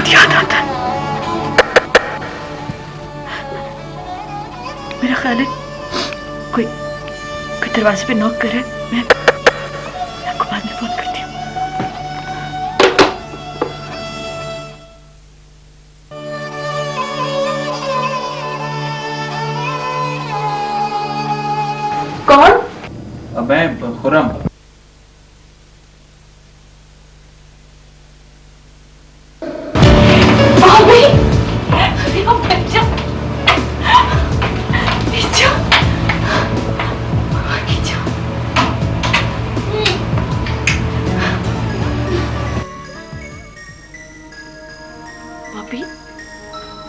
बहुत याद आता है। मेरा ख्याल है कोई कोई दरवाजे पे नॉक कर रहा है। मैं आपको बाद में फोन करती हूँ। कौन? मैं खुर्रम। भाभी,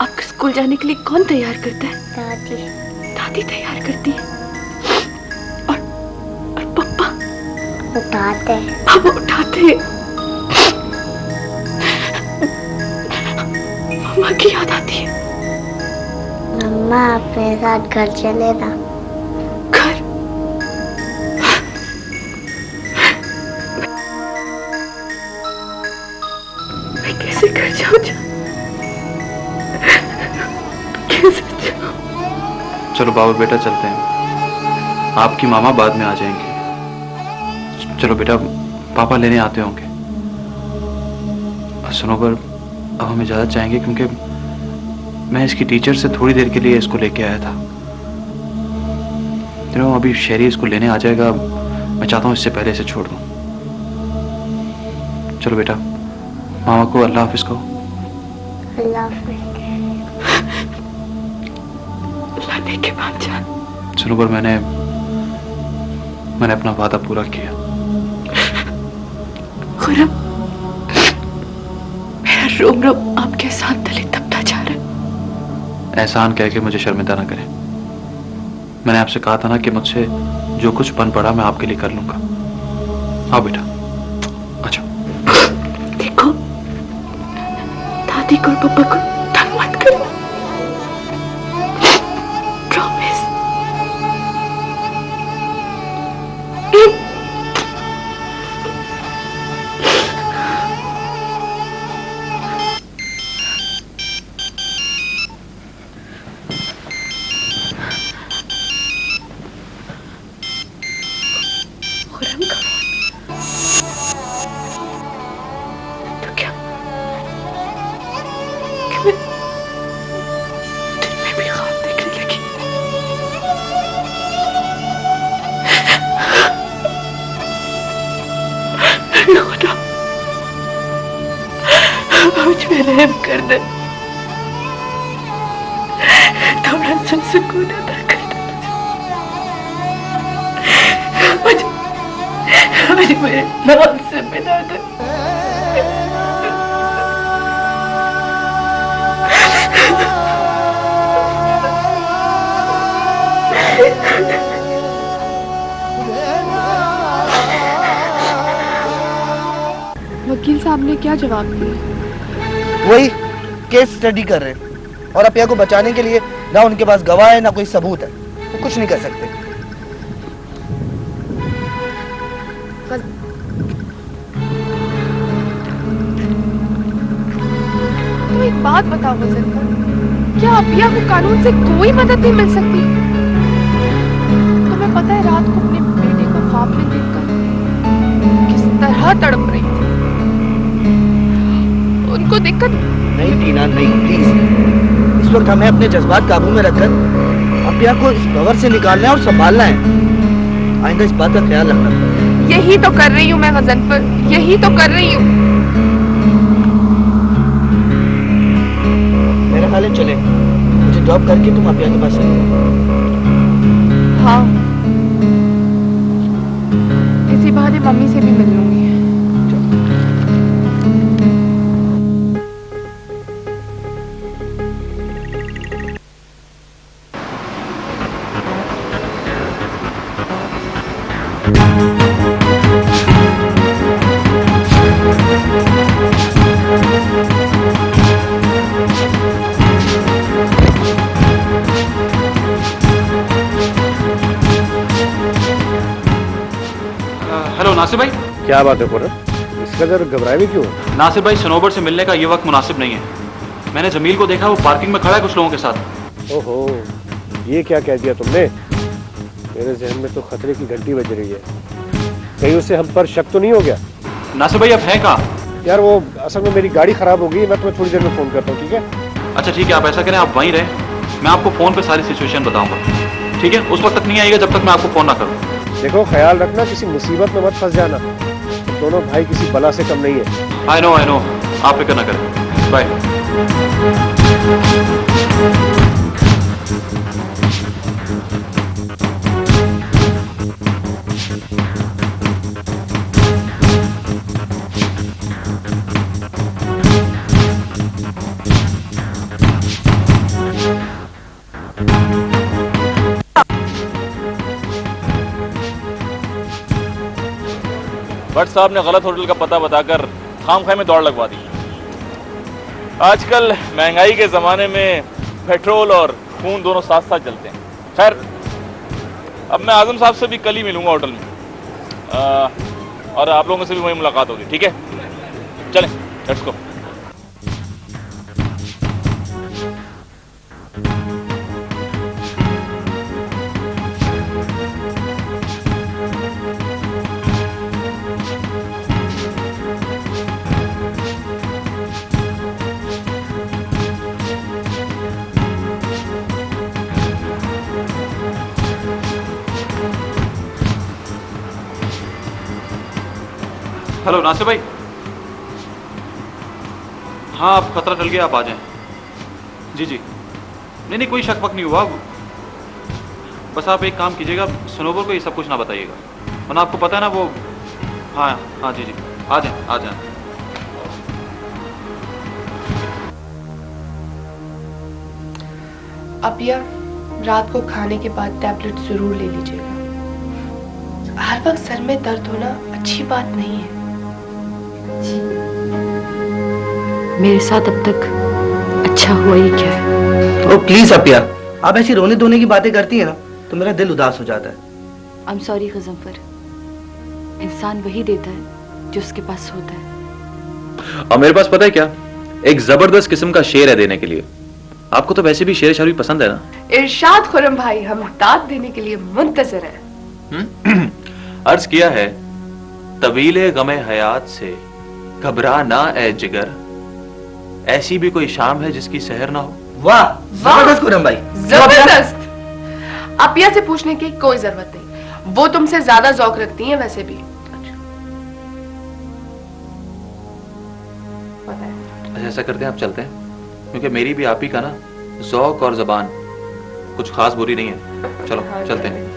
आपको स्कूल जाने के लिए कौन तैयार करता है? दादी। दादी तैयार करती है। और पापा उठाते हैं। पापा उठाते हैं। मम्मा की याद आती है। मम्मा अपने साथ घर चले ना। घर? मैं कैसे घर जाऊं? कैसे जाऊं? चलो बाबा बेटा चलते हैं, आपकी मामा बाद में आ जाएंगी। चलो बेटा, पापा लेने आते होंगे। सनोबर अब हम इजाजत चाहेंगे क्योंकि मैं इसकी टीचर से थोड़ी देर के लिए इसको लेके आया था। अभी शेरी इसको लेने आ जाएगा, मैं चाहता हूँ इससे पहले इसे छोड़ दूं। चलो बेटा, मामा को अल्लाह हाफिज कहो। अल्लाह हाफिज। लाने के बाद जा। सनोबर, मैंने अपना वादा पूरा किया। खुर्रम, मेरा रोम रोम आपके एहसान तले दबता जा रहा है। एहसान कह के मुझे शर्मिंदा ना करें। मैंने आपसे कहा था ना कि मुझसे जो कुछ बन पड़ा मैं आपके लिए कर लूंगा। आओ बेटा, अच्छा। देखो, दादी को और पापा को तंग मत करना। प्रॉमिस। खुर्रम का फोन। तो क्या कि मैं दिन में भी ख्वाब देखने लगी? खुदा, मुझ पे रहम कर दे। थोड़ा सा सुकून अदा कर दे मुझे मेरे नाम से मिला दे। वकील साहब ने क्या जवाब दिया? वही केस स्टडी कर रहे हैं और अपिया को बचाने के लिए ना उनके पास गवाह है ना कोई सबूत है, वो कुछ नहीं कर सकते। तो एक बात बताओ वज़ीर, क्या अपिया को कानून से कोई मदद नहीं मिल सकती? तुम्हें पता है रात को अपने बेटे को ख्वाब में देखकर किस तरह तड़प रही थी। उनको देखकर नहीं टीना, नहीं, प्लीज। इस वक्त हमें अपने जज्बात काबू में रखकर अपिया को इस भंवर से निकालना है और संभालना है। आइंदा इस बात का ख्याल रखना। यही तो कर रही हूँ मैं गजनफर, यही तो कर रही हूँ। मेरा ख्याल है चले, मुझे ड्रॉप करके तुम अपिया के पास चले। हाँ, इसी बहाने मम्मी से भी मिल लूंगी। हेलो नासिर भाई। क्या बात है खुर्रम, इस कदर घबराए भी क्यों? नासिर भाई, सनोबर से मिलने का ये वक्त मुनासिब नहीं है। मैंने जमील को देखा, वो पार्किंग में खड़ा है कुछ लोगों के साथ। ओहो, ये क्या कह दिया तुमने? मेरे जहन में तो खतरे की घंटी बज रही है। कहीं उसे हम पर शक तो नहीं हो गया? नासिर भाई, अब है कहाँ? यार वो असल में मेरी गाड़ी खराब हो गई, मैं तुम्हें थोड़ी देर में फोन करता हूँ, ठीक है? अच्छा ठीक है, आप ऐसा करें, आप वहीं रहें, मैं आपको फोन पे सारी सिचुएशन बताऊंगा, ठीक है? उस वक्त तक नहीं आएगा जब तक मैं आपको फोन ना करूं। देखो, ख्याल रखना, किसी मुसीबत में मत फंस जाना। दोनों भाई किसी बला से कम नहीं है। आई नो, आप फिक्र ना करें। बाय। भट्ट साहब ने गलत होटल का पता बताकर खामखाई में दौड़ लगवा दी। आजकल महंगाई के जमाने में पेट्रोल और खून दोनों साथ साथ चलते हैं। खैर, अब मैं आजम साहब से भी कल ही मिलूंगा होटल में, और आप लोगों से भी वही मुलाकात होगी, ठीक है? चलें, लेट्स गो। हेलो नासिर भाई, हाँ आप खतरा टल गया, आप आ जाएं। जी जी, नहीं कोई शक वक नहीं हुआ, बस आप एक काम कीजिएगा, सनोबर को ये सब कुछ ना बताइएगा, वरना आपको पता है ना वो। हाँ हाँ जी जी, आ जाएं आ जाएं। अब या रात को खाने के बाद टैबलेट जरूर ले लीजिएगा। हर वक्त सर में दर्द होना अच्छी बात नहीं है। मेरे साथ अब तक अच्छा हुआ ही क्या है? ओ प्लीज अपिया, आप ऐसी रोने धोने की बातें करती है ना तो मेरा दिल उदास हो जाता है। आई एम सॉरी गजनफर, इंसान वही देता है जो उसके पास होता है। और मेरे पास पता है क्या, एक जबरदस्त किस्म का शेर है देने के लिए। आपको तो वैसे भी शेर शायरी पसंद है ना? इरशाद खुरम भाई, हम दाद देने के लिए मुंतजर हैं। अर्ज किया है, तवीले गमे हयात से घबरा ना ए जिगर, ऐसी भी कोई शाम है जिसकी सहर ना हो। वाह, जबरदस्त खुरम भाई, जबरदस्त। अपिया से पूछने की कोई जरूरत नहीं, वो तुमसे ज्यादा जौक रखती हैं वैसे भी। अच्छा ऐसा करते हैं, आप चलते हैं, क्योंकि मेरी भी आप ही का ना जौक और जबान कुछ खास बुरी नहीं है। चलो चलते हैं।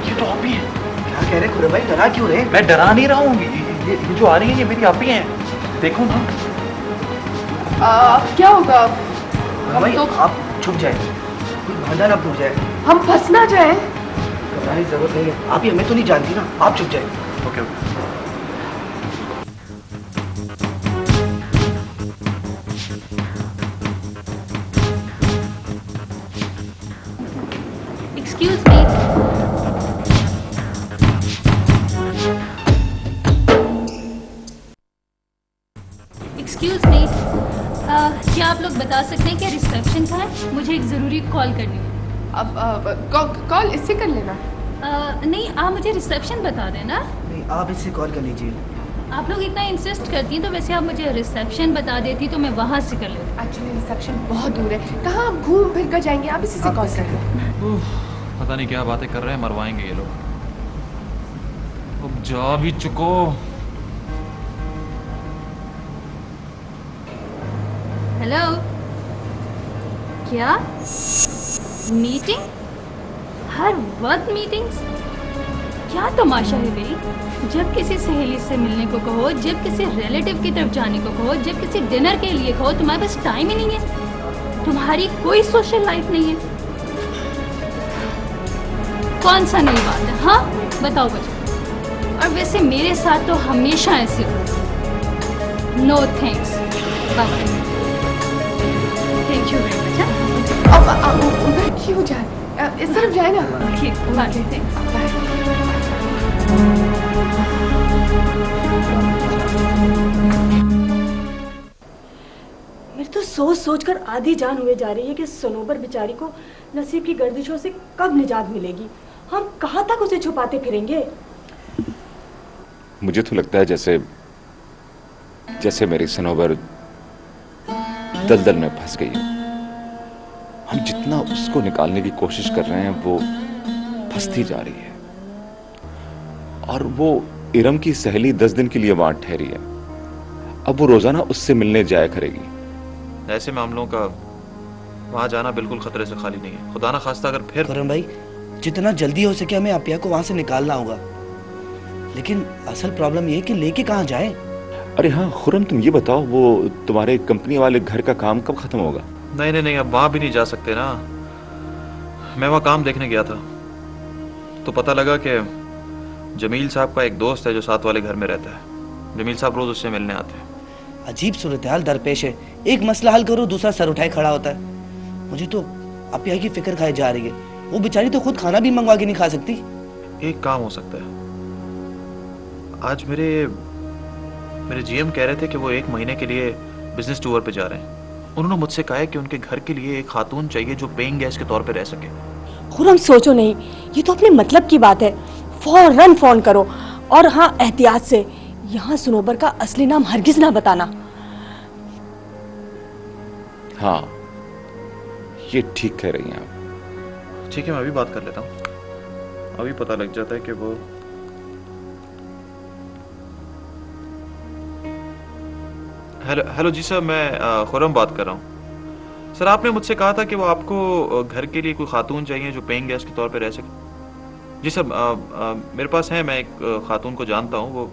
ये तो आप ही हैं। क्या कह रहे खुरम भाई, डरा क्यों रहे? मैं डरा नहीं रहा हूँ, ये जो आ रही है ये मेरी आप ही हैं, देखो ना। क्या होगा? खुरम भाई, आप छुप जाए, कोई भांडा ना फूट जाए। हम फंस ना जाए। घबराने की जरूरत नहीं है, आप ही हमें तो नहीं जानती ना, आप छुप जाए। Okay okay. Excuse me, excuse me, क्या आप लोग बता सकते हैं कि रिसेप्शन कहाँ है? मुझे एक ज़रूरी कॉल करनी है। अब कॉल इससे कर लेना। नहीं, आप मुझे रिसेप्शन बता देना। नहीं, आप इससे कॉल कर लीजिए। आप लोग इतना इंसिस्ट करती हैं तो वैसे आप मुझे रिसेप्शन बता देती तो मैं वहाँ से कर लेती। एक्चुअली रिसेप्शन बहुत दूर है, कहाँ आप घूम फिर कर जाएंगे, आप इसी से कॉल कर लो। पता नहीं क्या बातें कर रहे हैं, मरवाएंगे ये लोग। अब जा भी चुको। हेलो, क्या मीटिंग? हर वक्त मीटिंग्स? क्या तमाशा है भाई? जब किसी सहेली से मिलने को कहो, जब किसी रिलेटिव की तरफ जाने को कहो, जब किसी डिनर के लिए कहो, तुम्हारे पास टाइम ही नहीं है। तुम्हारी कोई सोशल लाइफ नहीं है। कौन सा नई बात है? हाँ बताओ बच्चे। और वैसे मेरे साथ तो हमेशा ऐसे हो। No thanks, bye bye. Thank you very much. अब उधर क्यों जाए, इस तरफ जाए ना। Okay bye thanks. मेरी तो सोच सोच कर आधी जान हुए जा रही है कि सनोबर बेचारी को नसीब की गर्दिशों से कब निजात मिलेगी। हम कहाँ तक उसे छुपाते फिरेंगे। मुझे तो लगता है जैसे जैसे मेरी सनोबर दलदल में फंस गई। हम जितना उसको निकालने की कोशिश कर रहे हैं वो फंसती जा रही है। और वो इरम की सहेली 10 दिन के लिए वहां ठहरी है। अब वो रोजाना उससे मिलने जाया करेगी। ऐसे मामलों का वहां जाना बिल्कुल खतरे से खाली नहीं है। खुदा ना खास्ता अगर फिर खुर्रम भाई, जितना जल्दी हो सके हमें अपिया को वहां से निकालना होगा। लेकिन असल प्रॉब्लम ये है कि लेके कहाँ जाए। अरे हाँ खुर्रम, तुम ये बताओ वो तुम्हारे कंपनी वाले घर का काम कब खत्म होगा? नहीं नहीं नहीं, अब वहां भी नहीं जा सकते ना। मैं वहां काम देखने गया था तो पता लगा कि जमील साहब का एक दोस्त है जो साथ वाले घर में रहता है। जमील साहब रोज उससे मिलने आते हैं। अजीब सूरत हाल दरपेश है। एक मसला हल करो दूसरा सर उठाए खड़ा होता है। मुझे तो अपिया की फिक्र खाई जा रही है। वो बेचारी तो खुद खाना भी मंगवा के नहीं खा सकती। एक काम हो सकता है। आज मेरे जीएम कह रहे थे कि वो 1 महीने के लिए बिजनेस टूर पे जा रहे हैं। उन्होंने मुझसे कहा है कि उनके घर के लिए एक खातून चाहिए जो पेइंग गेस्ट के तौर पे रह सके। खुर्रम सोचो नहीं, ये तो अपने मतलब की बात है। फौरन फोन करो। और हाँ, एहतियात से, यहाँ सनोबर का असली नाम हरगिज ना बताना। हाँ ये ठीक कह रही हैं आप। ठीक है, मैं अभी बात कर लेता हूँ। अभी पता लग जाता है कि वो हेलो जी सर, मैं खुर्रम बात कर रहा हूँ। सर आपने मुझसे कहा था कि वो आपको घर के लिए कोई खातून चाहिए जो पेइंग गेस्ट के तौर पे रह सके। जी सर, मेरे पास है, मैं एक खातून को जानता हूँ। वो